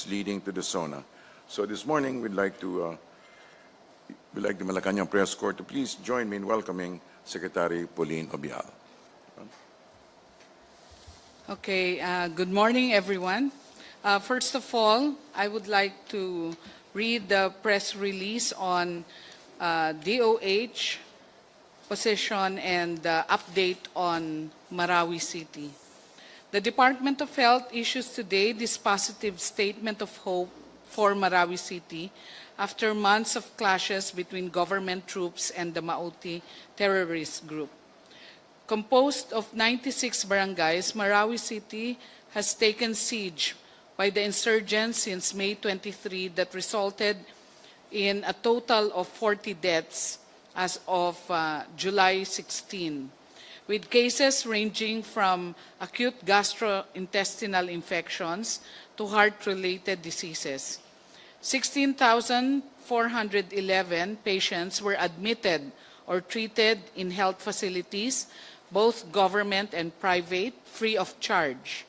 leading to the SONA. So this morning, we'd like the Malacanang Press Corps to please join me in welcoming Secretary Pauline Obial. Okay, good morning, everyone. First of all, I would like to read the press release on DOH position and update on Marawi City. The Department of Health issues today this positive statement of hope for Marawi City after months of clashes between government troops and the Mauti terrorist group. Composed of 96 barangays, Marawi City has taken siege by the insurgents since May 23 that resulted in a total of 40 deaths as of July 16, with cases ranging from acute gastrointestinal infections to heart-related diseases. 16,411 patients were admitted or treated in health facilities, both government and private, free of charge.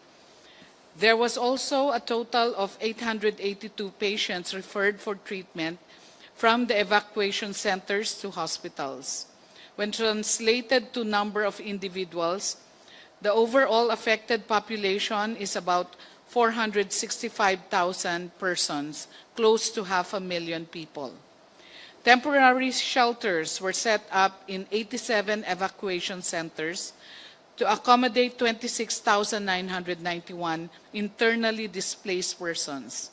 There was also a total of 882 patients referred for treatment from the evacuation centers to hospitals. When translated to number of individuals, the overall affected population is about 465,000 persons, close to 500,000 people. Temporary shelters were set up in 87 evacuation centers to accommodate 26,991 internally displaced persons,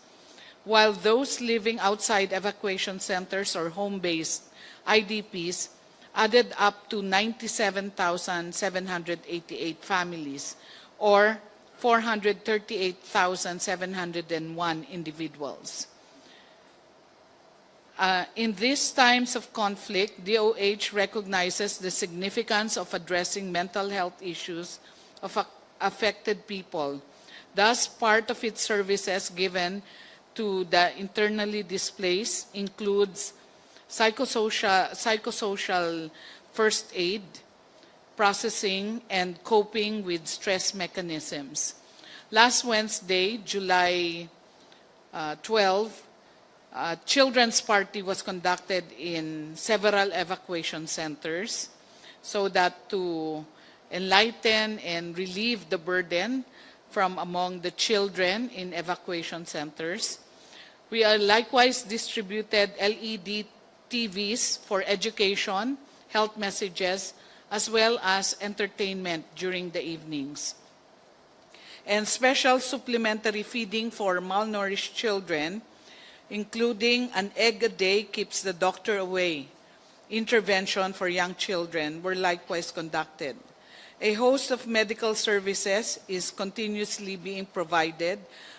while those living outside evacuation centers or home-based IDPs added up to 97,788 families, or 438,701 individuals. In these times of conflict, DOH recognizes the significance of addressing mental health issues of affected people. Thus, part of its services given to the internally displaced includes psychosocial first aid, processing, and coping with stress mechanisms. Last Wednesday, July 12, a children's party was conducted in several evacuation centers so that to enlighten and relieve the burden from among the children in evacuation centers. We are likewise distributed LED TVs for education, health messages, as well as entertainment during the evenings. And special supplementary feeding for malnourished children, including an egg a day keeps the doctor away intervention for young children, were likewise conducted. A host of medical services is continuously being provided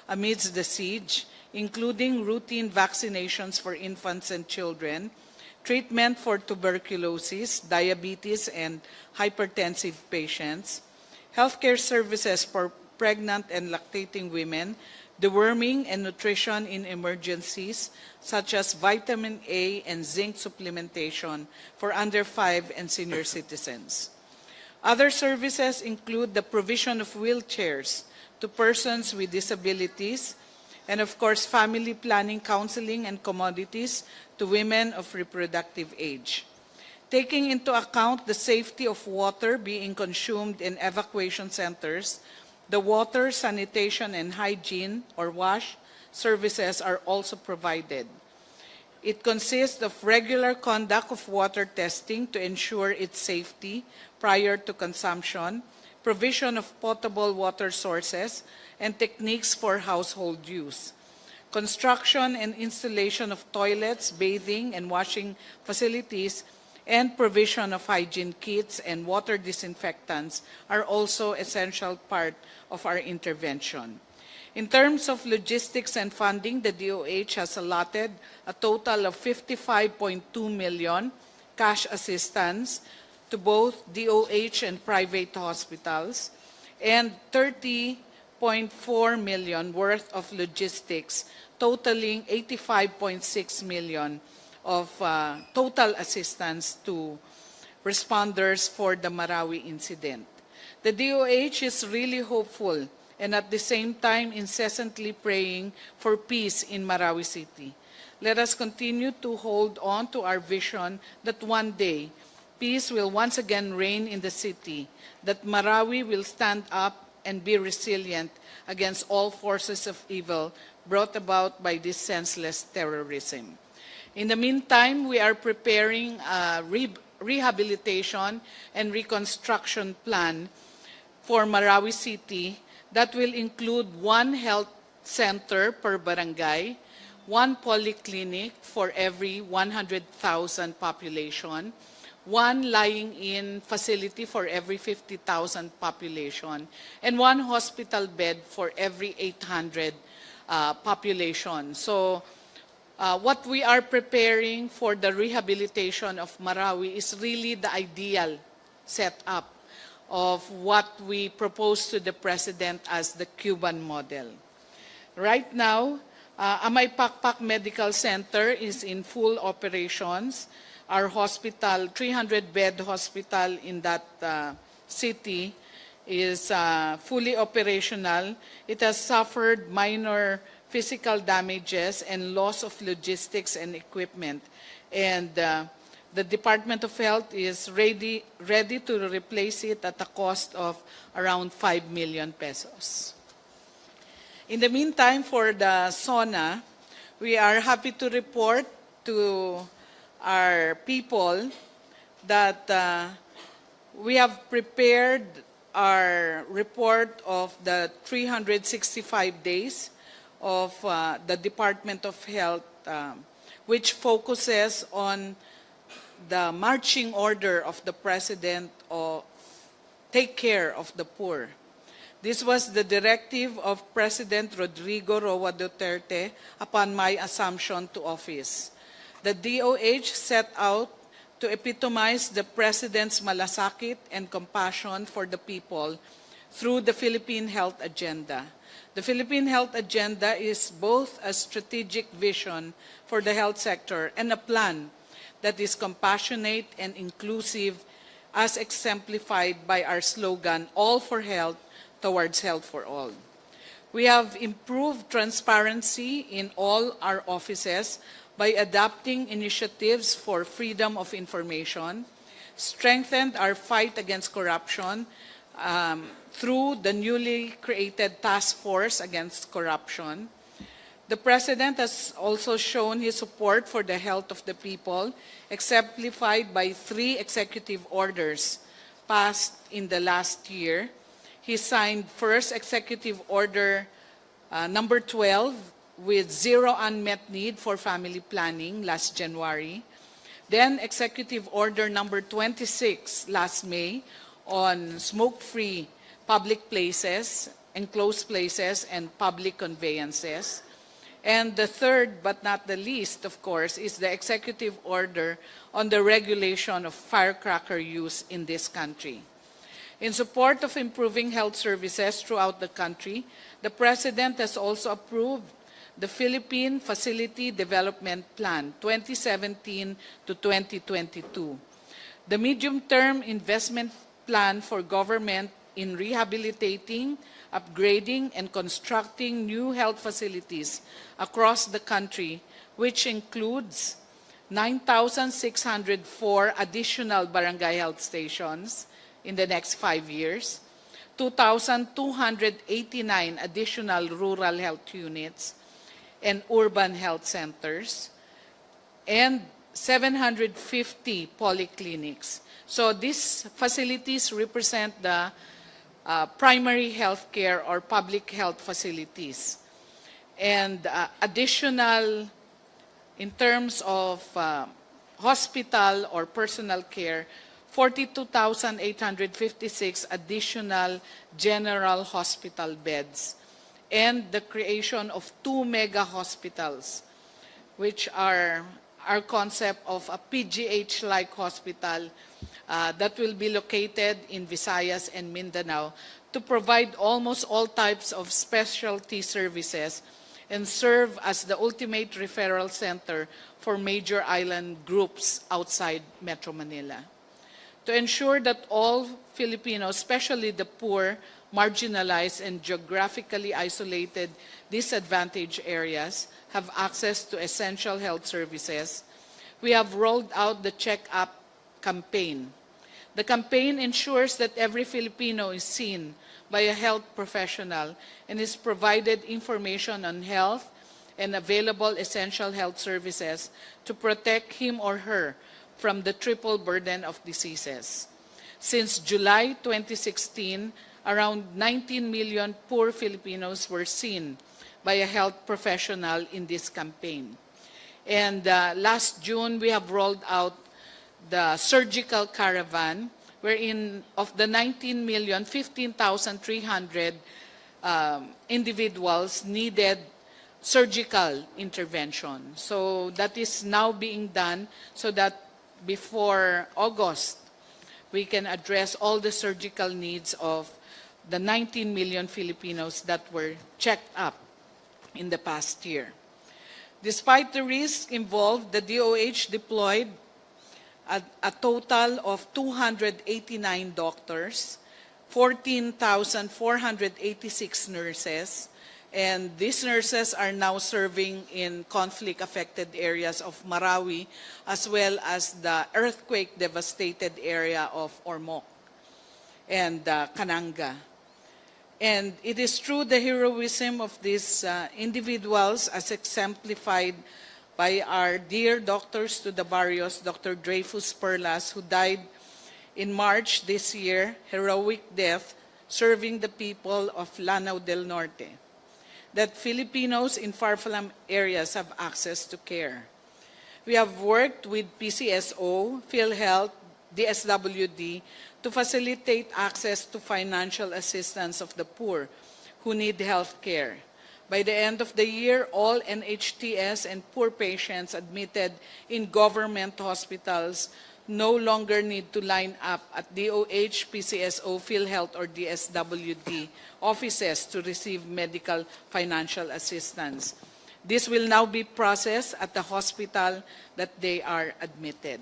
amidst the siege, including routine vaccinations for infants and children, treatment for tuberculosis, diabetes, and hypertensive patients, healthcare services for pregnant and lactating women, deworming and nutrition in emergencies, such as vitamin A and zinc supplementation for under 5 and senior citizens. Other services include the provision of wheelchairs to persons with disabilities, and of course, family planning, counseling, and commodities to women of reproductive age. Taking into account the safety of water being consumed in evacuation centers, the water, sanitation, and hygiene, or WASH, services are also provided. It consists of regular conduct of water testing to ensure its safety prior to consumption, provision of potable water sources, and techniques for household use. Construction and installation of toilets, bathing, and washing facilities, and provision of hygiene kits and water disinfectants are also essential part of our intervention. In terms of logistics and funding, the DOH has allotted a total of 55.2 million cash assistance to both DOH and private hospitals, and 30.4 million worth of logistics, totaling 85.6 million of total assistance to responders for the Marawi incident. The DOH is really hopeful and at the same time incessantly praying for peace in Marawi City. Let us continue to hold on to our vision that one day peace will once again reign in the city, that Marawi will stand up and be resilient against all forces of evil brought about by this senseless terrorism. In the meantime, we are preparing a rehabilitation and reconstruction plan for Marawi City that will include one health center per barangay, one polyclinic for every 100,000 population, one lying-in facility for every 50,000 population, and one hospital bed for every 800 population. So what we are preparing for the rehabilitation of Marawi is really the ideal setup of what we propose to the President as the Cuban model. Right now, Amay Pakpak Medical Center is in full operations. Our hospital, 300-bed hospital in that city, is fully operational. It has suffered minor physical damages and loss of logistics and equipment. And the Department of Health is ready to replace it at a cost of around 5 million pesos. In the meantime, for the SONA, we are happy to report to our people that we have prepared our report of the 365 days of the Department of Health, which focuses on the marching order of the President of take care of the poor. This was the directive of President Rodrigo Roa Duterte upon my assumption to office. The DOH set out to epitomize the President's malasakit and compassion for the people through the Philippine Health Agenda. The Philippine Health Agenda is both a strategic vision for the health sector and a plan that is compassionate and inclusive, as exemplified by our slogan, All for Health Towards Health for All. We have improved transparency in all our offices by adopting initiatives for freedom of information, strengthened our fight against corruption through the newly created Task Force Against Corruption. The President has also shown his support for the health of the people, exemplified by 3 executive orders passed in the last year. He signed first Executive Order number 12 with zero unmet need for family planning last January. Then Executive Order number 26 last May on smoke-free public places, enclosed places, and public conveyances. And the third, but not the least, of course, is the Executive Order on the regulation of firecracker use in this country. In support of improving health services throughout the country, the President has also approved the Philippine Facility Development Plan 2017 to 2022. The medium-term investment plan for government in rehabilitating, upgrading, and constructing new health facilities across the country, which includes 9,604 additional barangay health stations in the next 5 years, 2,289 additional rural health units and urban health centers, and 750 polyclinics. So these facilities represent the primary health care or public health facilities. And additional, in terms of hospital or personal care, 42,856 additional general hospital beds, and the creation of 2 mega hospitals, which are our concept of a PGH-like hospital that will be located in Visayas and Mindanao to provide almost all types of specialty services and serve as the ultimate referral center for major island groups outside Metro Manila. To ensure that all Filipinos, especially the poor, marginalized and geographically isolated disadvantaged areas have access to essential health services, we have rolled out the Check Up campaign. The campaign ensures that every Filipino is seen by a health professional and is provided information on health and available essential health services to protect him or her from the triple burden of diseases. Since July 2016, around 19 million poor Filipinos were seen by a health professional in this campaign. And last June, we have rolled out the surgical caravan, wherein of the 19 million, 15,300 individuals needed surgical intervention. So that is now being done so that before August, we can address all the surgical needs of the 19 million Filipinos that were checked up in the past year. Despite the risk involved, the DOH deployed a total of 289 doctors, 14,486 nurses, and these nurses are now serving in conflict-affected areas of Marawi as well as the earthquake-devastated area of Ormoc and Kananga. And it is through the heroism of these individuals as exemplified by our dear doctors to the barrios, Dr. Dreyfus Perlas, who died in March this year, heroic death, serving the people of Lanao del Norte, that Filipinos in far-flung areas have access to care. We have worked with PCSO, PhilHealth, DSWD, to facilitate access to financial assistance of the poor who need health care. By the end of the year, all NHTS and poor patients admitted in government hospitals no longer need to line up at DOH, PCSO, PhilHealth, or DSWD offices to receive medical financial assistance. This will now be processed at the hospital that they are admitted.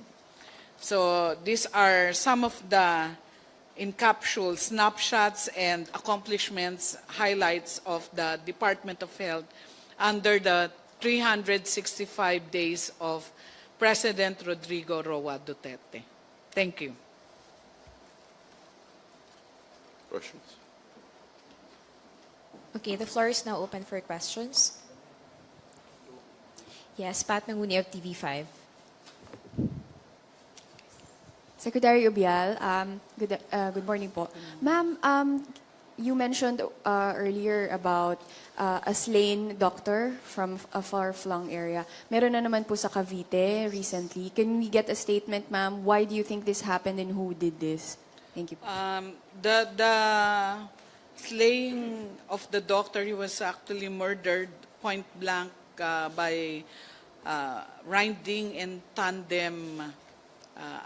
So these are some of the in capsule snapshots and accomplishments, highlights of the Department of Health under the 365 days of President Rodrigo Roa Duterte. Thank you. Questions? Okay, the floor is now open for questions. Yes, Pat Manguni of TV5. Secretary Ubial, good morning po. Ma'am, you mentioned earlier about a slain doctor from a far-flung area. Meron na naman po sa Cavite recently. Can we get a statement, ma'am? Why do you think this happened and who did this? Thank you. The slaying of the doctor, he was actually murdered point blank by riding in tandem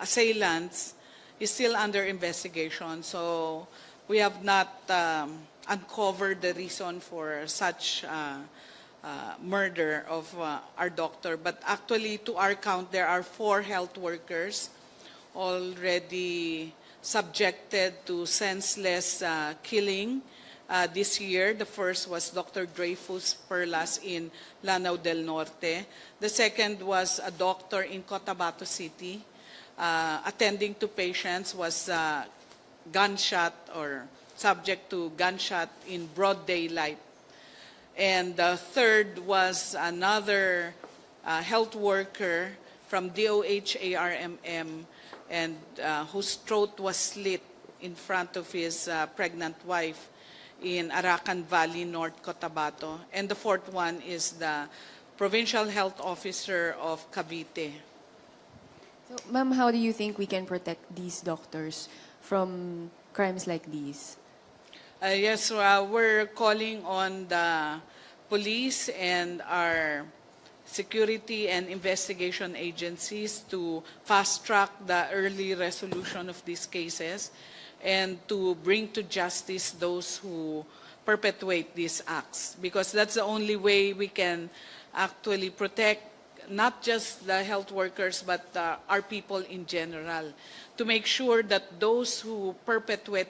assailants, is still under investigation. So we have not uncovered the reason for such murder of our doctor. But actually, to our count, there are 4 health workers already subjected to senseless killing this year. The first was Dr. Dreyfus Perlas in Lanao del Norte. The second was a doctor in Cotabato City. Attending to patients, was gunshot or subject to gunshot in broad daylight. And the third was another health worker from DOH ARMM and whose throat was slit in front of his pregnant wife in Arakan Valley, North Cotabato. And the fourth one is the Provincial Health Officer of Cavite. So, ma'am, how do you think we can protect these doctors from crimes like these? Yes, we're calling on the police and our security and investigation agencies to fast-track the early resolution of these cases and to bring to justice those who perpetuate these acts, because that's the only way we can actually protect not just the health workers, but our people in general, to make sure that those who perpetuate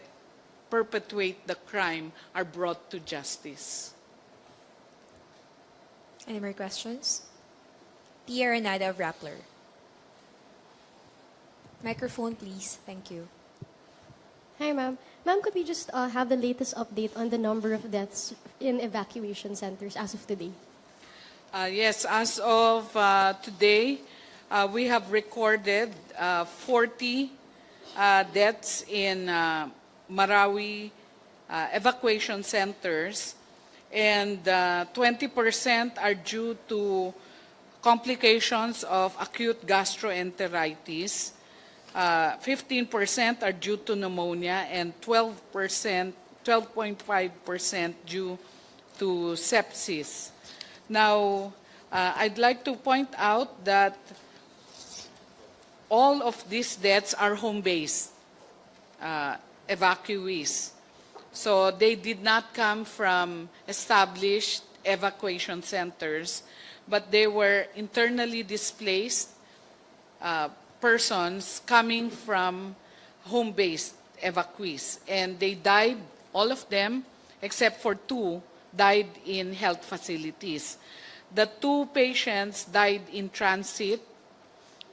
perpetuate the crime are brought to justice. Any more questions? Tia Renada of Rappler. Microphone, please. Thank you. Hi, ma'am. Ma'am, could we just have the latest update on the number of deaths in evacuation centers as of today? Yes, as of today, we have recorded 40 deaths in Marawi evacuation centers, and 20% are due to complications of acute gastroenteritis, 15% are due to pneumonia, and 12.5% due to sepsis. Now, I'd like to point out that all of these deaths are home-based evacuees. So they did not come from established evacuation centers, but they were internally displaced persons coming from home-based evacuees. And they died, all of them, except for 2, died in health facilities. The 2 patients died in transit,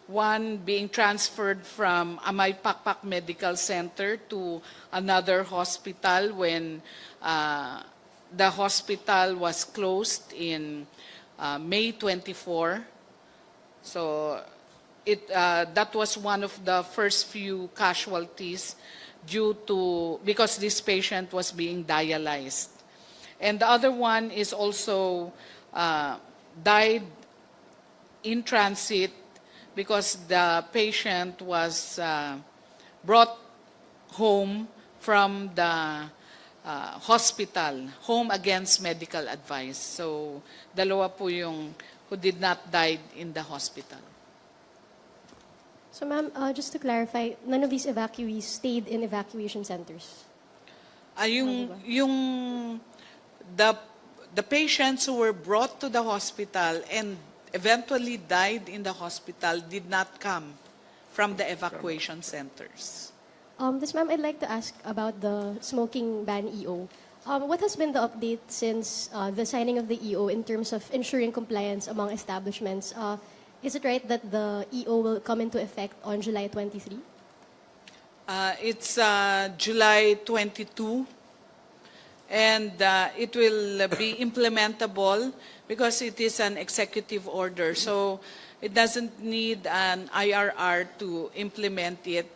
one being transferred from Amay Pakpak Medical Center to another hospital when the hospital was closed in May 24. So that was one of the first few casualties because this patient was being dialyzed. And the other one is also died in transit because the patient was brought home from the hospital, home against medical advice. So, dalawa po yung who did not die in the hospital. So, ma'am, just to clarify, none of these evacuees stayed in evacuation centers? The patients who were brought to the hospital and eventually died in the hospital did not come from the evacuation centers. This, ma'am, I'd like to ask about the smoking ban EO. What has been the update since the signing of the EO in terms of ensuring compliance among establishments? Is it right that the EO will come into effect on July 23? It's July 22, and it will be implementable because it is an executive order. So it doesn't need an IRR to implement it.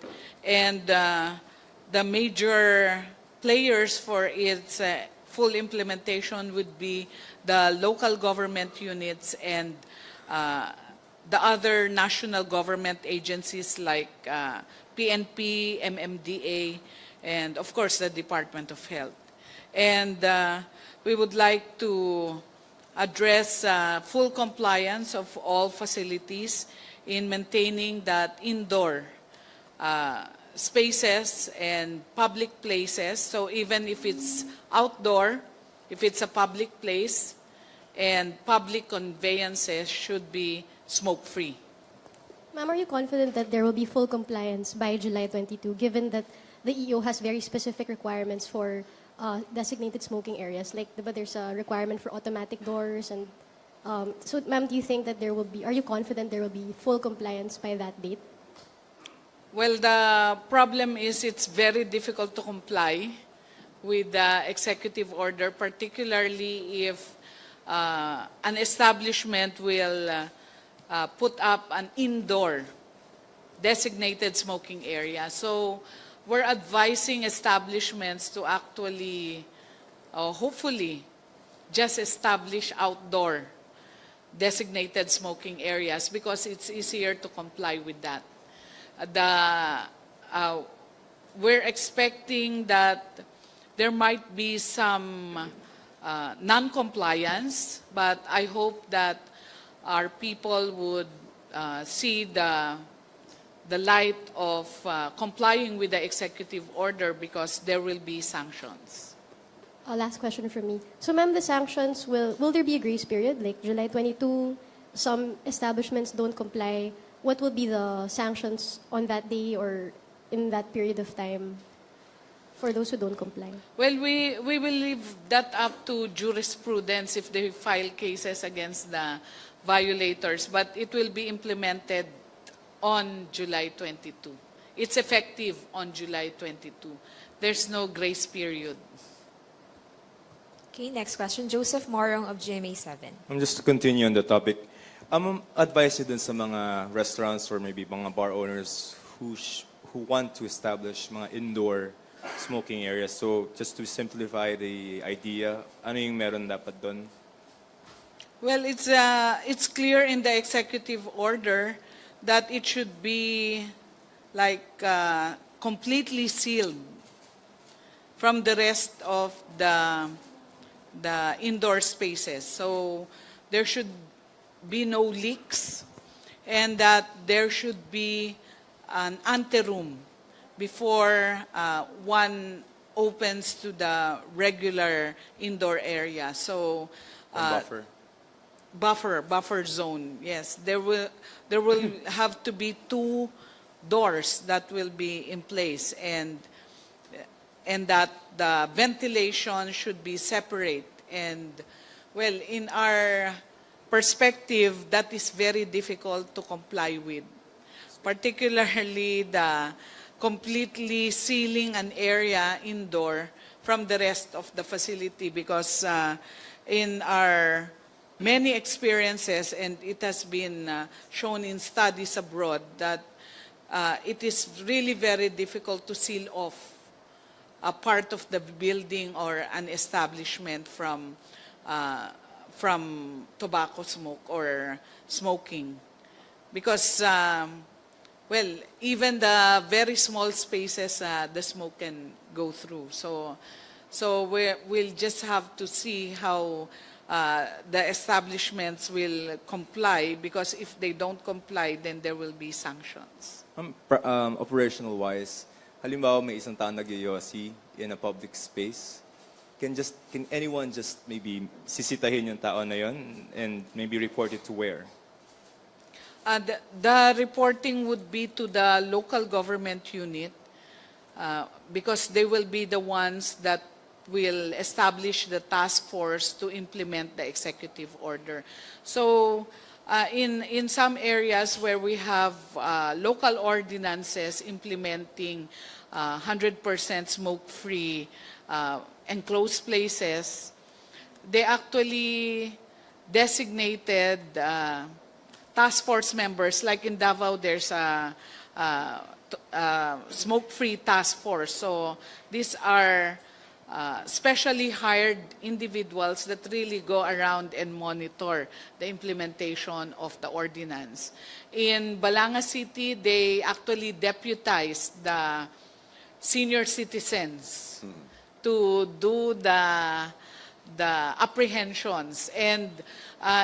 And the major players for its full implementation would be the local government units and the other national government agencies like PNP, MMDA, and of course the Department of Health. And we would like to address full compliance of all facilities in maintaining that indoor spaces and public places. So even if it's outdoor, if it's a public place, and public conveyances should be smoke-free. Ma'am, are you confident that there will be full compliance by July 22, given that the EO has very specific requirements for designated smoking areas? Like, but there's a requirement for automatic doors, and so, ma'am, do you think that there will be? Are you confident there will be full compliance by that date? Well, the problem is it's very difficult to comply with the executive order, particularly if an establishment will put up an indoor designated smoking area. So we're advising establishments to actually, hopefully, just establish outdoor designated smoking areas because it's easier to comply with that. We're expecting that there might be some non-compliance, but I hope that our people would see the light of complying with the executive order because there will be sanctions. Last question from me. So, ma'am, the sanctions, will there be a grace period, like July 22, some establishments don't comply? What will be the sanctions on that day or in that period of time? for those who don't comply? Well, we will leave that up to jurisprudence if they file cases against the violators, but it will be implemented on July 22. It's effective on July 22. There's no grace period. Okay, next question. Joseph Morong of GMA7. Just to continue on the topic, advice dun sa mga restaurants or maybe mga bar owners who want to establish mga indoor smoking areas. So just to simplify the idea, ano yung meron dapat doon? Well, it's clear in the executive order that it should be like completely sealed from the rest of the indoor spaces. So there should be no leaks, and that there should be an anteroom before one opens to the regular indoor area. So Or buffer? buffer zone. Yes, there will have to be 2 doors that will be in place, and that the ventilation should be separate. And well, in our perspective, that is very difficult to comply with, particularly the completely sealing an area indoor from the rest of the facility, because in our many experiences, and it has been shown in studies abroad, that it is really very difficult to seal off a part of the building or an establishment from tobacco smoke or smoking. Because, well, even the very small spaces, the smoke can go through. So we'll just have to see how the establishments will comply, because if they don't comply, then there will be sanctions. Operational wise, halimbawa may isang tao nag-yosi in a public space, can anyone just maybe sisitahin yung tao na yon and maybe report it to where? The reporting would be to the local government unit, because they will be the ones that will establish the task force to implement the executive order. So in some areas where we have local ordinances implementing 100% smoke-free enclosed places, they actually designated task force members. Like in Davao, there's a smoke-free task force. So these are specially hired individuals that really go around and monitor the implementation of the ordinance. In Balanga City, they actually deputized the senior citizens to do the apprehensions. And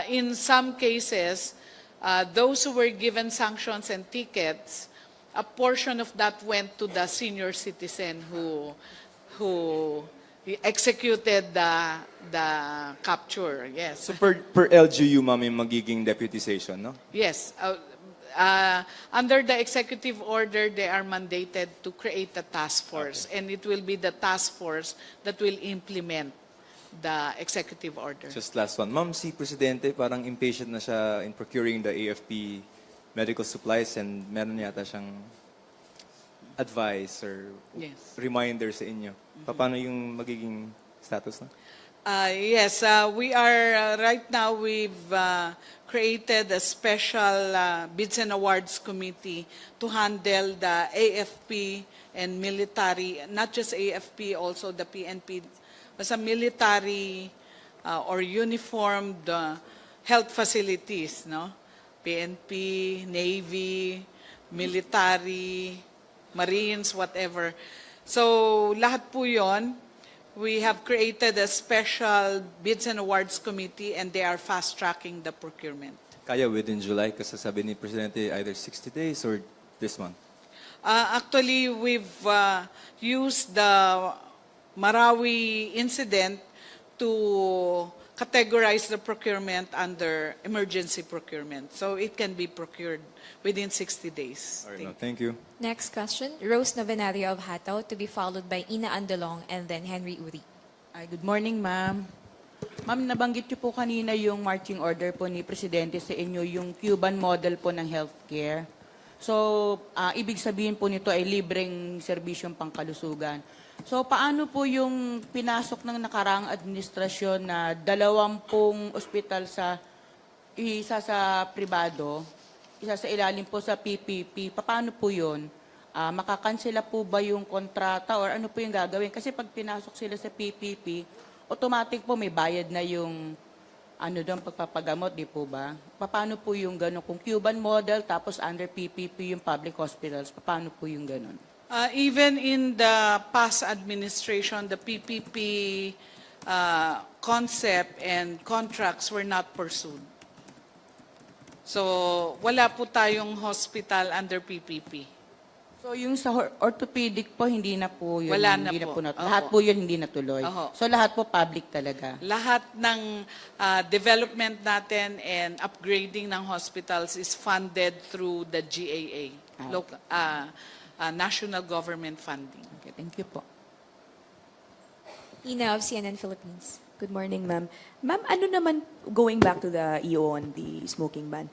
in some cases, those who were given sanctions and tickets, a portion of that went to the senior citizen who executed the capture. Yes. So per LGU, ma'am, yung magiging deputization, no? Yes. Under the executive order, they are mandated to create a task force, and it will be the task force that will implement the executive order. Just last one. Ma'am, si Presidente parang impatient na siya in procuring the AFP medical supplies, and meron yata siyang advice or Yes. reminder sa inyo. Paano yung magiging status na? Yes, we are, right now we've created a special Bids and Awards Committee to handle the AFP and military, not just AFP, also the PNP, basta military or uniformed health facilities, no? PNP, Navy, military, Marines, whatever. So lahat po yon, we have created a special Bids and Awards Committee, and they are fast-tracking the procurement. Kaya within July, kasi sabi ni Presidente either 60 days or this month. Actually, we've used the Marawi incident to categorize the procurement under emergency procurement. So it can be procured within 60 days. All right, no, thank you. Next question, Rose Novenario of Hataw, to be followed by Ina Andalong and then Henry Uri. Ay, good morning, ma'am. Ma'am, nabanggit niyo po kanina yung marching order po ni Presidente sa inyo, yung Cuban model po ng healthcare. So, ibig sabihin po nito ay libreng serbisyong pangkalusugan. So, paano po yung pinasok ng nakaraang administrasyon na 20 ospital isa sa pribado, isa sa ilalim po sa PPP, paano po yun? Makakansela po ba yung kontrata or ano po yung gagawin? Kasi pag pinasok sila sa PPP, automatic po may bayad na yung doon pagpapagamot, di po ba? Paano po yung gano'n? Kung Cuban model, tapos under PPP yung public hospitals, paano po yung gano'n? Even in the past administration, the PPP concept and contracts were not pursued. So, wala po tayong hospital under PPP. So, yung sa orthopedic po, hindi na po yun. Wala na hindi po. Lahat po yun hindi natuloy. Oho. So, lahat po public talaga. Lahat ng development natin and upgrading ng hospitals is funded through the GAA, national government funding. Okay, thank you po. Ina of CNN Philippines. Good morning, ma'am. Ma'am, ano naman, going back to the EO on the smoking ban,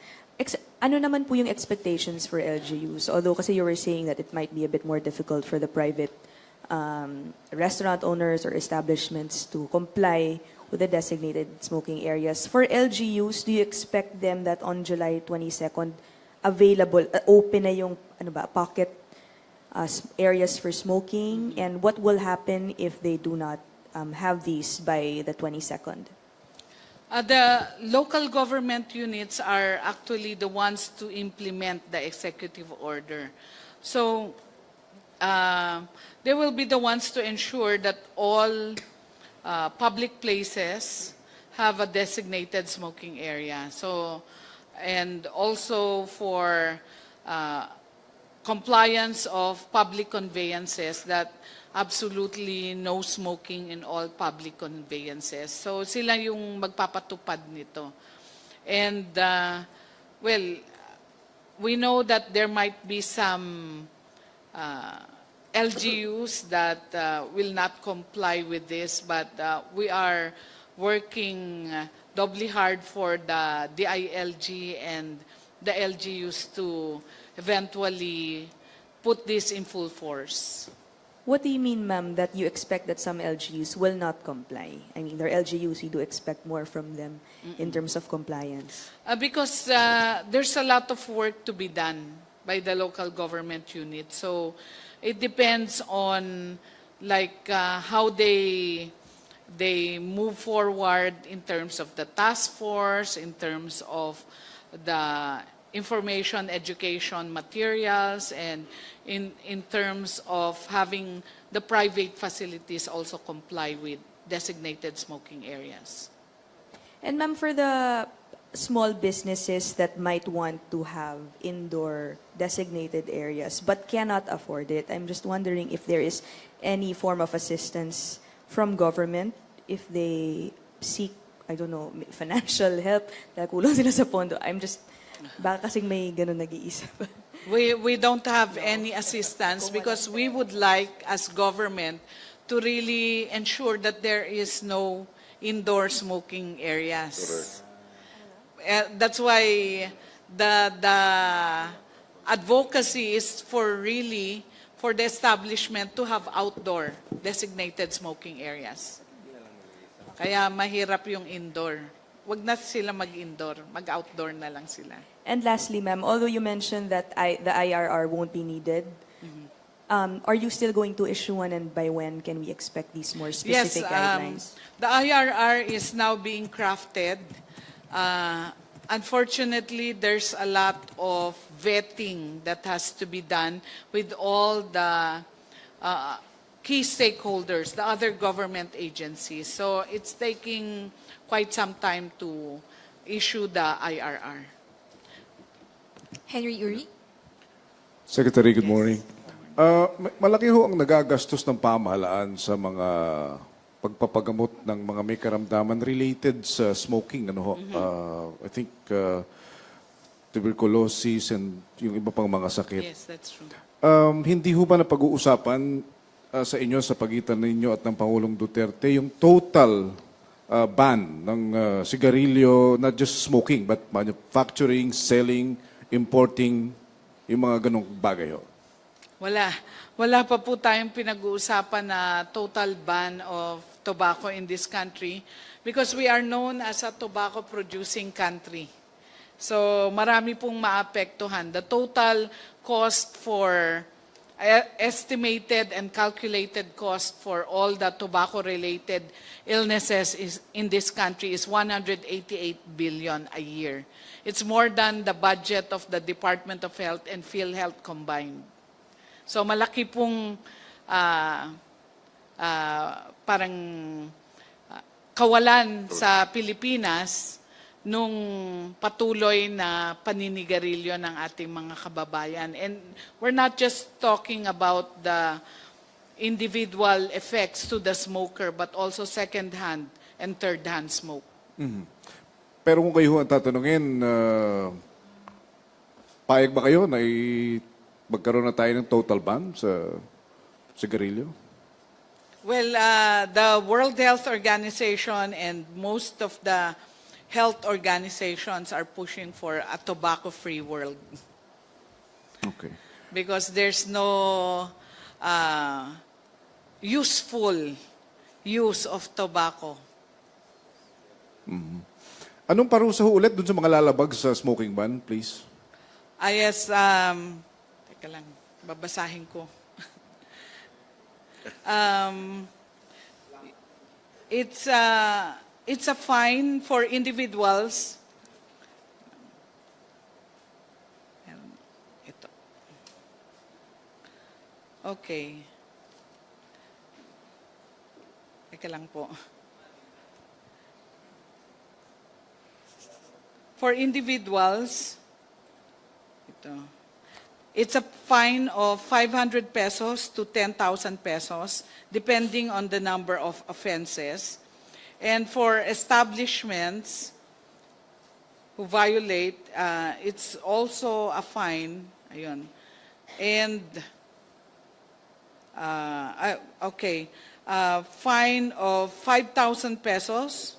ano naman po yung expectations for LGUs? Although kasi you were saying that it might be a bit more difficult for the private restaurant owners or establishments to comply with the designated smoking areas. For LGUs, do you expect them that on July 22nd, open na yung pocket areas for smoking? And what will happen if they do not have these by the 22nd? The local government units are actually the ones to implement the executive order. So they will be the ones to ensure that all public places have a designated smoking area. So, and also for compliance of public conveyances, that absolutely no smoking in all public conveyances. So sila yung magpapatupad nito. And well, we know that there might be some LGUs that will not comply with this, but we are working doubly hard for the DILG and the LGUs to eventually put this in full force. What do you mean, ma'am, that you expect that some LGUs will not comply? I mean, there are LGUs, you do expect more from them in terms of compliance. Because there's a lot of work to be done by the local government unit. So it depends on how they move forward in terms of the task force, in terms of the information education materials, and in terms of having the private facilities also comply with designated smoking areas. And ma'am, for the small businesses that might want to have indoor designated areas but cannot afford it, I'm just wondering if there is any form of assistance from government if they seek, I don't know, financial help, dahil kulang sila sa pondo. Baka kasing may ganun nag-iisip. We don't have any assistance because we would like, as government, to really ensure that there is no indoor smoking areas. That's why the advocacy is for the establishment to have outdoor designated smoking areas. Kaya mahirap yung indoor. Wag na sila mag-indoor, mag-outdoor na lang sila. And lastly, ma'am, although you mentioned that the IRR won't be needed, are you still going to issue one, and by when can we expect these more specific guidelines? The IRR is now being crafted. Unfortunately, there's a lot of vetting that has to be done with all the key stakeholders, the other government agencies. So it's taking quite some time to issue the IRR. Henry Uri. Secretary, good morning. Malaki ho ang nagagastos ng pamahalaan sa mga pagpapagamot ng mga may karamdaman related sa smoking. Ano ho? I think tuberculosis and yung iba pang mga sakit. Yes, that's true. Hindi ho ba na pag-uusapan sa inyo sa pagitan ninyo at ng Pangulong Duterte yung total ban ng sigarilyo, not just smoking, but manufacturing, selling, importing, yung mga ganong bagay ho? Wala. Wala pa po tayong pinag-uusapan na total ban of tobacco in this country because we are known as a tobacco-producing country. So marami pong maapektuhan. The total cost for estimated and calculated cost for all the tobacco-related illnesses in this country is 188 billion a year. It's more than the budget of the Department of Health and PhilHealth combined. So malaki pong parang kawalan sa Pilipinas nung patuloy na paninigarilyo ng ating mga kababayan. And we're not just talking about the individual effects to the smoker, but also second-hand and third-hand smoke. Pero kung kayo ang tatanungin, payag ba kayo na magkaroon na tayo ng total ban sa sigarilyo? Well, the World Health Organization and most of the health organizations are pushing for a tobacco-free world. Okay. Because there's no useful use of tobacco. Anong parusa ho ulit dun sa mga lalabag sa smoking ban, please? Yes, teka lang, babasahin ko. It's a fine for individuals. Ito. Okay. Teka lang po. For individuals, ito. It's a fine of 500 pesos to 10,000 pesos, depending on the number of offenses. And for establishments who violate, it's also a fine. Ayun. And, fine of 5,000 pesos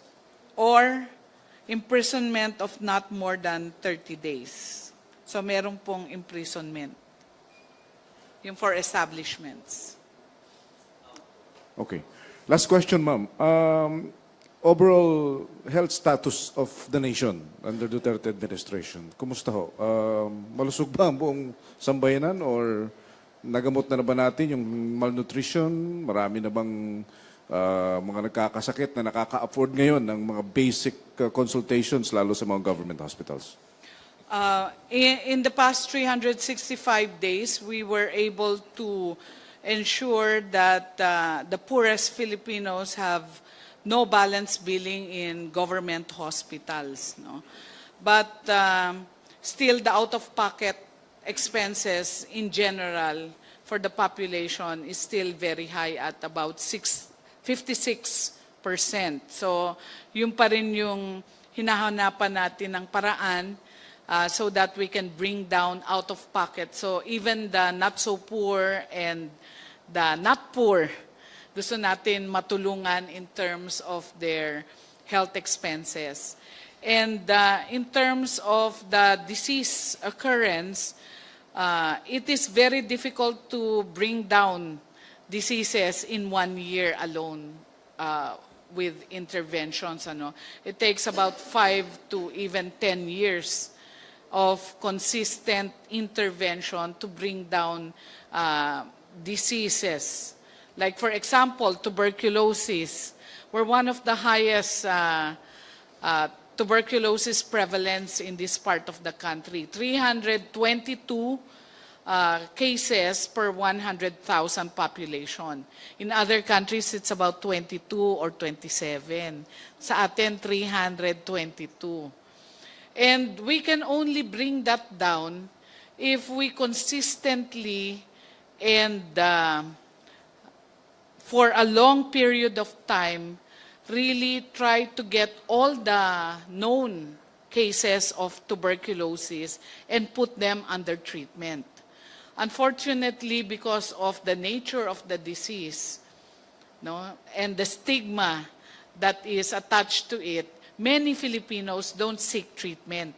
or imprisonment of not more than 30 days. So merong pong imprisonment. Yung for establishments. Okay. Last question, ma'am. Overall health status of the nation under Duterte administration, kumusta ho? Malusog ba ang buong sambayanan or nagamot na ba natin yung malnutrition? Marami na bang mga nagkakasakit na nakaka-afford ngayon ng mga basic consultations lalo sa mga government hospitals? In the past 365 days, we were able to ensure that the poorest Filipinos have no balance billing in government hospitals. No? But still, the out-of-pocket expenses in general for the population is still very high at about 56%. So, yun pa rin yung hinahanapan natin ng paraan so that we can bring down out-of-pocket. So, even the not-so-poor and the not poor, gusto natin matulungan in terms of their health expenses. And in terms of the disease occurrence, it is very difficult to bring down diseases in 1 year alone with interventions. It takes about 5 to even 10 years of consistent intervention to bring down diseases. Like, for example, tuberculosis. We're one of the highest tuberculosis prevalence in this part of the country. 322 cases per 100,000 population. In other countries, it's about 22 or 27. Sa atin, 322. And we can only bring that down if we consistently and for a long period of time, really try to get all the known cases of tuberculosis and put them under treatment. Unfortunately, because of the nature of the disease, no, and the stigma that is attached to it, many Filipinos don't seek treatment.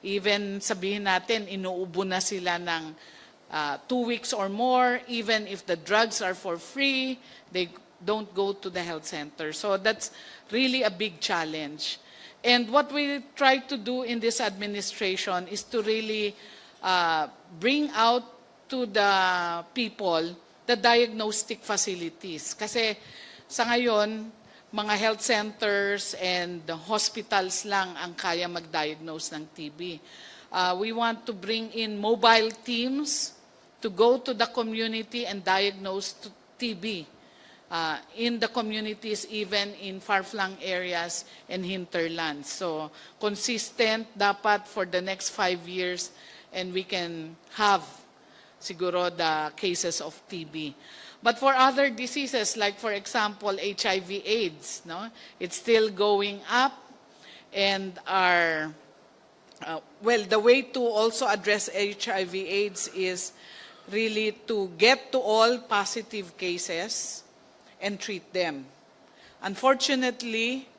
Even sabihin natin, inuubo na sila ng 2 weeks or more, even if the drugs are for free, they don't go to the health center. So that's really a big challenge. And what we try to do in this administration is to really bring out to the people the diagnostic facilities. Kasi sa ngayon, mga health centers and hospitals lang ang kaya mag-diagnose ng TB. We want to bring in mobile teams to go to the community and diagnose TB in the communities, even in far-flung areas and hinterlands. So, consistent dapat for the next 5 years, and we can have siguro the cases of TB. But for other diseases, like for example, HIV/AIDS, no, it's still going up, and the way to also address HIV/AIDS is really to get to all positive cases and treat them. Unfortunately,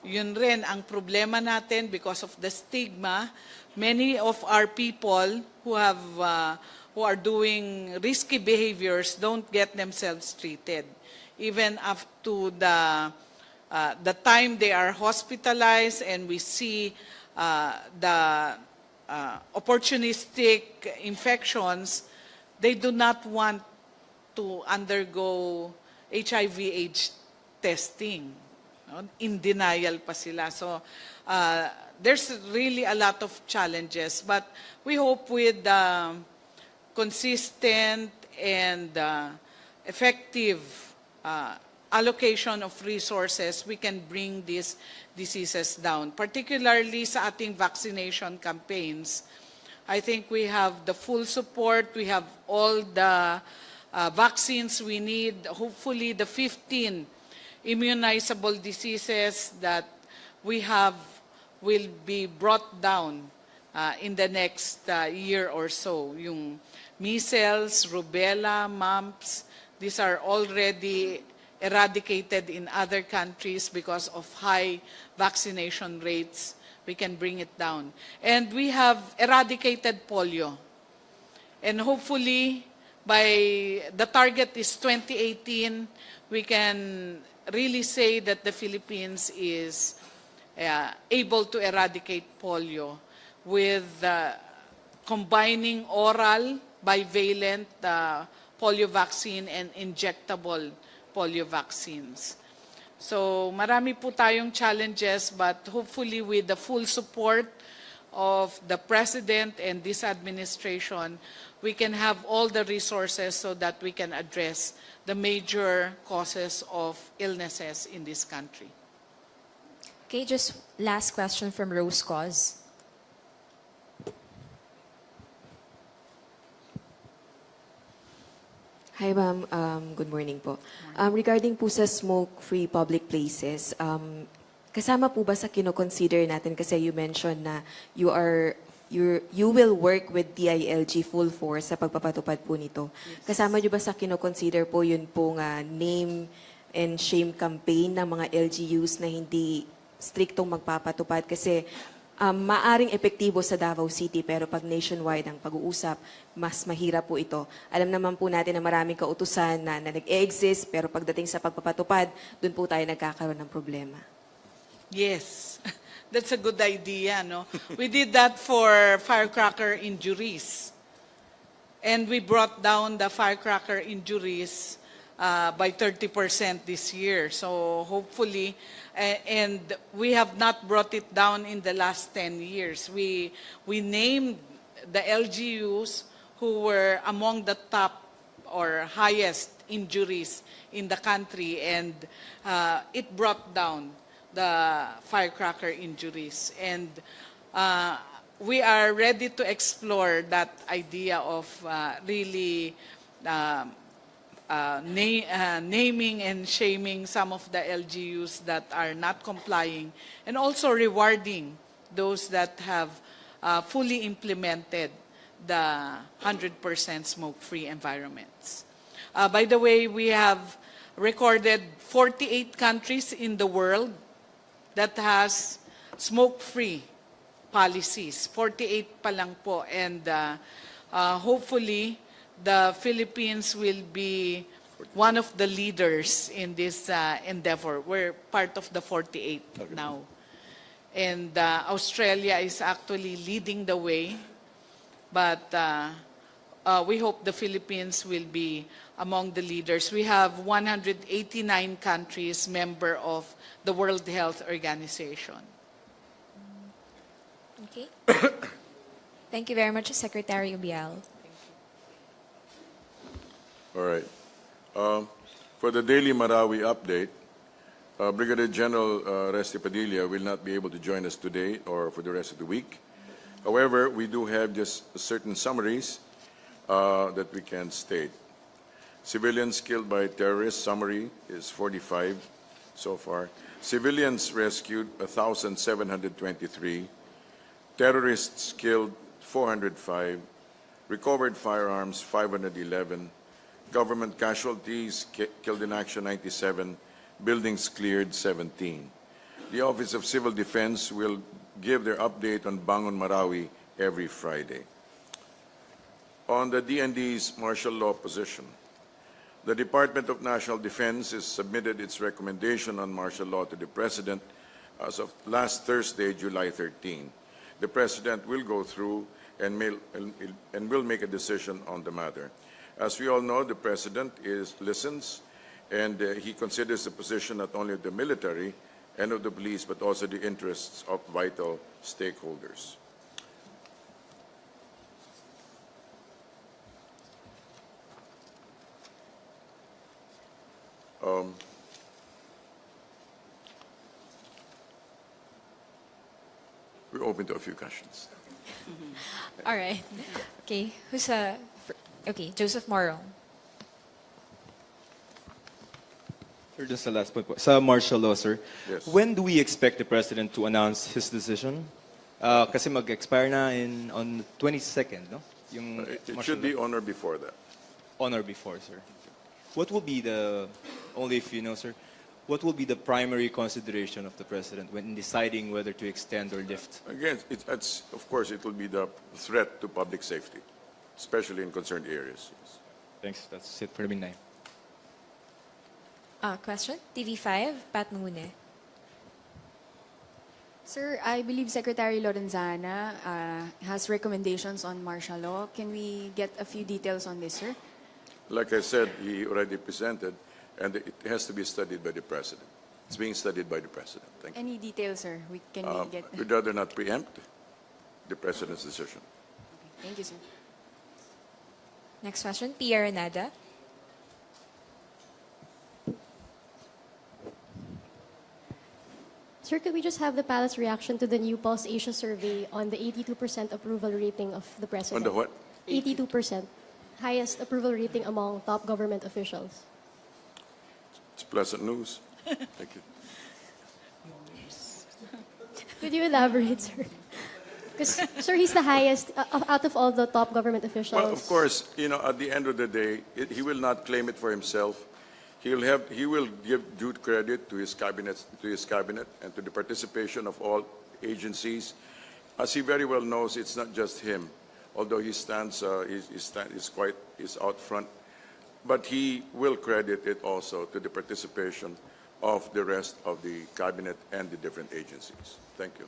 yun rin ang problema natin because of the stigma. Many of our people who are doing risky behaviors don't get themselves treated. Even up to the time they are hospitalized, and we see the opportunistic infections, they do not want to undergo HIV/AIDS testing. No? In denial pa sila. So there's really a lot of challenges. But we hope with consistent and effective allocation of resources, we can bring these diseases down. Particularly sa ating vaccination campaigns, I think we have the full support. We have all the vaccines we need. Hopefully, the 15 immunizable diseases that we have will be brought down in the next year or so. Yung measles, rubella, mumps, these are already eradicated in other countries because of high vaccination rates. We can bring it down. And we have eradicated polio. And hopefully, by the target is 2018, we can really say that the Philippines is able to eradicate polio with combining oral, bivalent polio vaccine and injectable polio vaccines. So marami po tayong challenges, but hopefully with the full support of the President and this administration, we can have all the resources so that we can address the major causes of illnesses in this country. Okay, just last question from Rose Cause. Hi, ma'am. Good morning po. Regarding po sa smoke-free public places, kasama po ba sa kino-consider natin, kasi you mentioned na you will work with DILG full force sa pagpapatupad po nito. Yes. Kasama niyo ba sa kino-consider po yun pong name and shame campaign ng mga LGUs na hindi striktong magpapatupad? Kasi maaring epektibo sa Davao City, pero pag nationwide ang pag-uusap, mas mahirap po ito. Alam naman po natin na maraming kautusan na nag-exist, pero pagdating sa pagpapatupad, dun po tayo nagkakaroon ng problema. Yes, that's a good idea, no? We did that for firecracker injuries. And we brought down the firecracker injuries by 30% this year. So hopefully, and we have not brought it down in the last 10 years. We named the LGUs who were among the top or highest injuries in the country, and it brought down the firecracker injuries. And we are ready to explore that idea of really naming and shaming some of the LGUs that are not complying, and also rewarding those that have fully implemented the 100% smoke-free environments. By the way, we have recorded 48 countries in the world that has smoke-free policies. 48 pa lang po. And hopefully, the Philippines will be one of the leaders in this endeavor. We're part of the 48 now. And Australia is actually leading the way. But we hope the Philippines will be among the leaders. We have 189 countries member of the World Health Organization. Okay. Thank you very much, Secretary Ubial. All right. For the daily Marawi update, Brigadier General Resti Padilla will not be able to join us today or for the rest of the week. However, we do have just certain summaries that we can state. Civilians killed by terrorists, summary is 45 so far. Civilians rescued, 1,723. Terrorists killed, 405. Recovered firearms, 511. Government casualties killed in action, 97. Buildings cleared, 17. The Office of Civil Defense will give their update on Bangon Marawi every Friday. On the DND's martial law position, the Department of National Defense has submitted its recommendation on martial law to the President as of last Thursday, July 13. The President will go through and will make a decision on the matter. As we all know, the President listens, and he considers the position not only of the military and of the police, but also the interests of vital stakeholders. We're open to a few questions. All right. Okay. Okay, Joseph Morong. Sir, just the last point po. Sa martial law, sir. Yes. When do we expect the President to announce his decision? Kasi mag-expire na on 22nd, no? Yung It martial should be law. on or before that. On or before, sir. What will be the, only if you know, sir, what will be the primary consideration of the President when deciding whether to extend or lift? Again, of course, it will be the threat to public safety, especially in concerned areas. Yes. Thanks. That's it for me now. Question? TV5, Pat Mune. Sir, I believe Secretary Lorenzana has recommendations on martial law. Can we get a few details on this, sir? Like I said, he already presented, and it has to be studied by the President. It's being studied by the President. Thank you. Any details, sir? Can we get? We'd rather not preempt the President's decision. Thank you, sir. Next question, Pierre Nada. Sir, could we just have the palace reaction to the new Pulse Asia survey on the 82% approval rating of the On President? the what? 82%. Highest approval rating among top government officials. It's pleasant news. Thank you. Could you elaborate, sir? Because, sir, he's the highest out of all the top government officials. Well, of course, at the end of the day, he will not claim it for himself. He will give due credit to his cabinet, and to the participation of all agencies. As he very well knows, it's not just him, although he is out front. But he will credit it also to the participation of the rest of the cabinet and the different agencies. Thank you.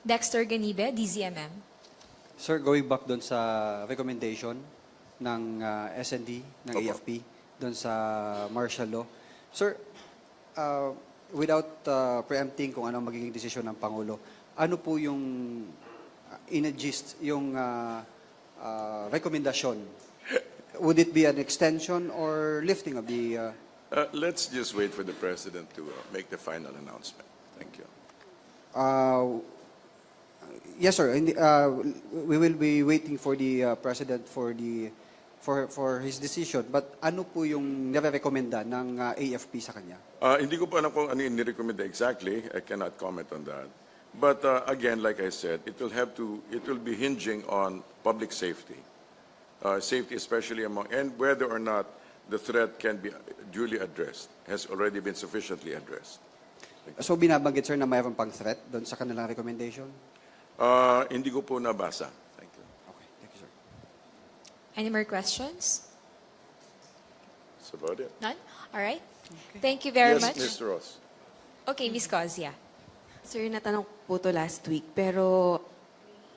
Dexter Ganibe, DZMM. Sir, going back doon sa recommendation ng SND, ng Opo. AFP, doon sa martial law. Sir, without preempting kung ano magiging desisyon ng Pangulo, ano po yung in a gist, yung rekomendasyon? Would it be an extension or lifting of the... Let's just wait for the President to make the final announcement. Thank you. Yes, sir. We will be waiting for the President for for his decision. But ano po yung nire-recommenda ng AFP sa kanya? Hindi ko pa alam kung ano yung nirecommend exactly. I cannot comment on that. But again, like I said, it will be hinging on public safety. Safety especially and whether or not the threat can be duly addressed, has already been sufficiently addressed. So binabanggit, sir, na mayroon pang threat doon sa kanilang recommendation? Hindi ko po nabasa. Thank you. Okay, thank you, sir. Any more questions? That's about it. None? All right. Thank you very Yes, much. Mr. Ross. Okay, Ms. Cos, yeah. Sir, natanong po to last week, pero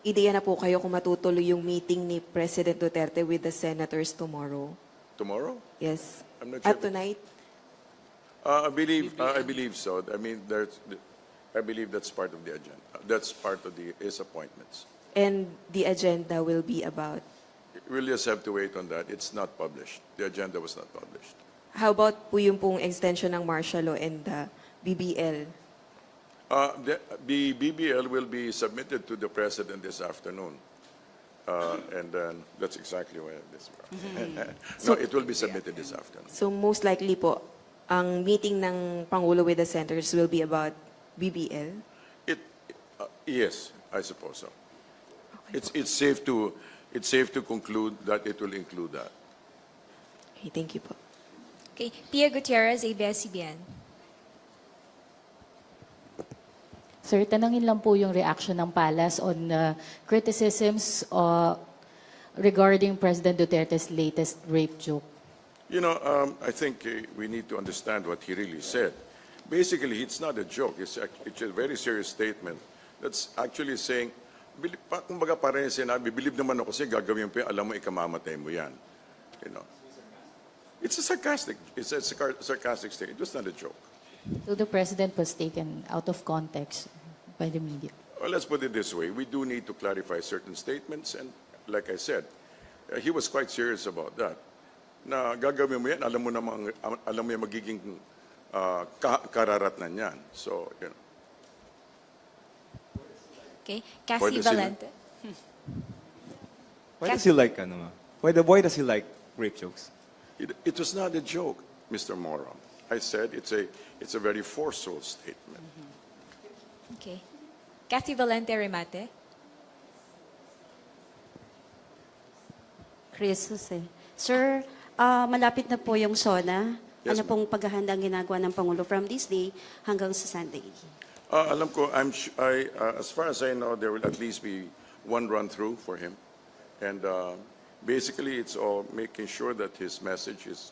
ideya na po kayo kung matutuloy yung meeting ni President Duterte with the senators tomorrow? Tomorrow? Yes. I'm not sure. At tonight? I believe so. I mean, I believe that's part of the agenda. That's part of his appointments. And the agenda will be about? We'll just have to wait on that. It's not published. The agenda was not published. How about po yung pong extension ng martial law and the BBL? The BBL will be submitted to the President this afternoon. And then that's exactly where this. No, it will be submitted this afternoon. So most likely po, ang meeting ng Pangulo with the senators will be about BBL? Yes, I suppose so. It's safe to conclude that it will include that. Okay, thank you po. Okay, Pia Gutierrez, ABS-CBN. Sir, tanangin lang po yung reaction ng Palace on criticisms regarding President Duterte's latest rape joke. You know, I think we need to understand what he really said. Basically, it's not a joke. It's a very serious statement. That's actually saying, kumbaga parang sinabi, believe naman ako kasi gagawin mo, alam mo, ikamamatay mo yan. You know. It's a sarcastic statement. It was not a joke. So the President was taken out of context by the media. Well, let's put it this way. We do need to clarify certain statements. And like I said, he was quite serious about that. Na gagawin mo yan, alam mo yung magiging kararatnan yan. So, you know. Okay, Kathy Valente. Why does he like, why does he like rape jokes? It was not a joke, Mr. Moron. I said it's a very forceful statement. Okay. Kathy Valente Remate. Chris Jose. Sir, malapit na po yung SONA. Yes, Ano pong paghahanda ang ginagawa ng Pangulo from this day hanggang sa Sunday? Alam ko, as far as I know, there will at least be one run-through for him. And basically, it's all making sure that his message is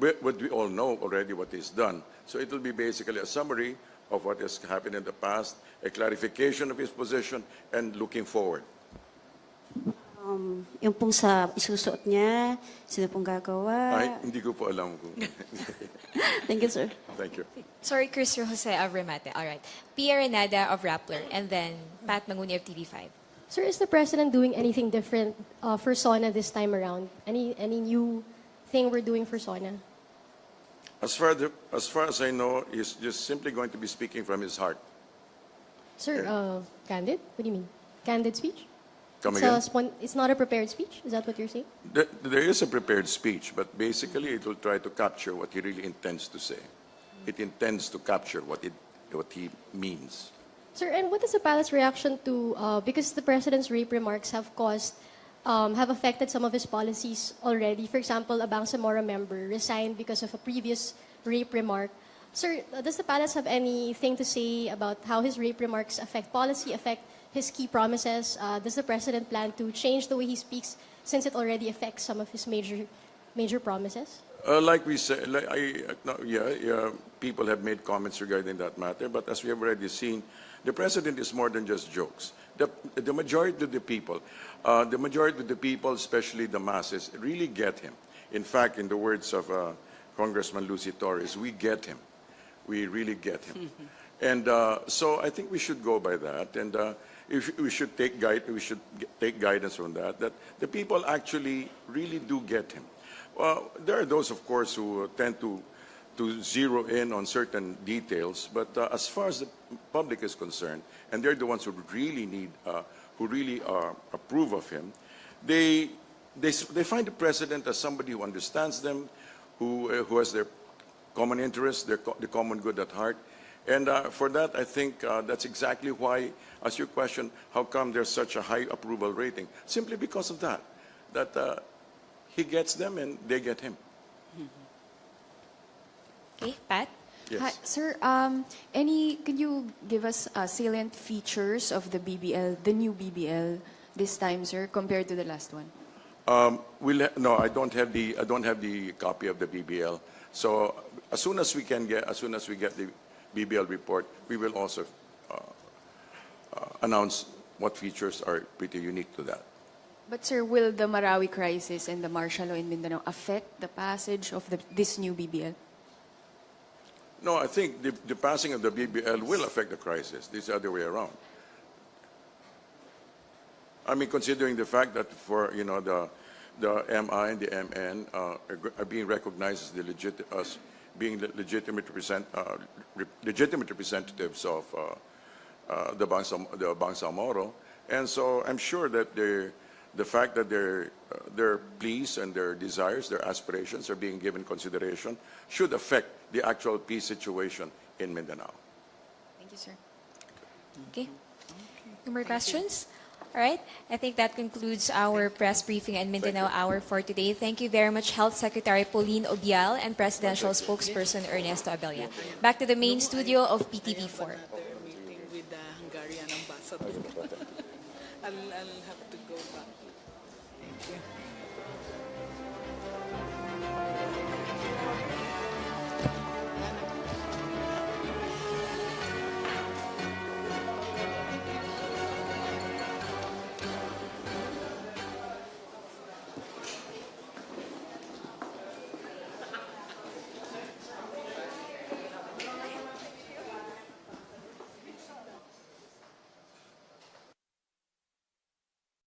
what we all know already what he's done. So it will be basically a summary of what has happened in the past, a clarification of his position, and looking forward. Yung pong sa isusuot niya, sino pong gagawa? Ay, hindi ko po alam kung... Thank you, sir. Thank you. Sorry, Chris Jose of Remate. All right. Pia Renada of Rappler. And then Pat Manguni of TV5. Sir, is the President doing anything different for SONA this time around? Any new thing we're doing for SONA? As far as I know, he's just simply going to be speaking from his heart. Sir, candid? What do you mean? Candid speech? Come again? It's not a prepared speech? Is that what you're saying? There is a prepared speech, but basically it will try to capture what he really intends to say. It intends to capture what he means. Sir, and what is the palace reaction to, because the President's rape remarks have affected some of his policies already. For example, a Bangsamoro member resigned because of a previous rape remark. Sir, does the palace have anything to say about how his rape remarks affect policy, affect his key promises? Does the President plan to change the way he speaks since it already affects some of his major promises? Like we said, people have made comments regarding that matter, but as we have already seen, the President is more than just jokes. The majority of the people, especially the masses, really get him. In fact, in the words of Congressman Lucy Torres, we get him. We really get him. And so I think we should go by that, and we should take guidance from that. That the people actually really do get him. There are those, of course, who tend to zero in on certain details, but as far as the public is concerned, and they're the ones who really approve of him, they they find the president as somebody who understands them, who has their common interests, the common good at heart. And for that, I think that's exactly why, as your question, how come there's such a high approval rating? Simply because of that he gets them and they get him. Okay, Pat? Yes. Hi, sir, could you give us salient features of the BBL, the new BBL this time, sir, compared to the last one? No, I don't have the copy of the BBL. So as soon as we get the BBL report, we will also announce what features are pretty unique to that. But sir, will the Marawi crisis and the martial law in Mindanao affect the passage of this new BBL? No, I think the passing of the BBL will affect the crisis. This is the other way around. I mean, considering the fact that for the MI and the MN are being recognized as being legitimate representatives of the Bangsamoro, and so I'm sure that the fact that their pleas and their desires, their aspirations are being given consideration should affect the actual peace situation in Mindanao. Thank you, sir. Okay. No more questions? All right. I think that concludes our press briefing and Mindanao Hour for today. Thank you very much, Health Secretary Pauline Obial and Presidential Spokesperson Ernesto Abella. Back to the main studio of PTV4. Meeting with the Hungarian ambassador. I'll have to go back. Thank you.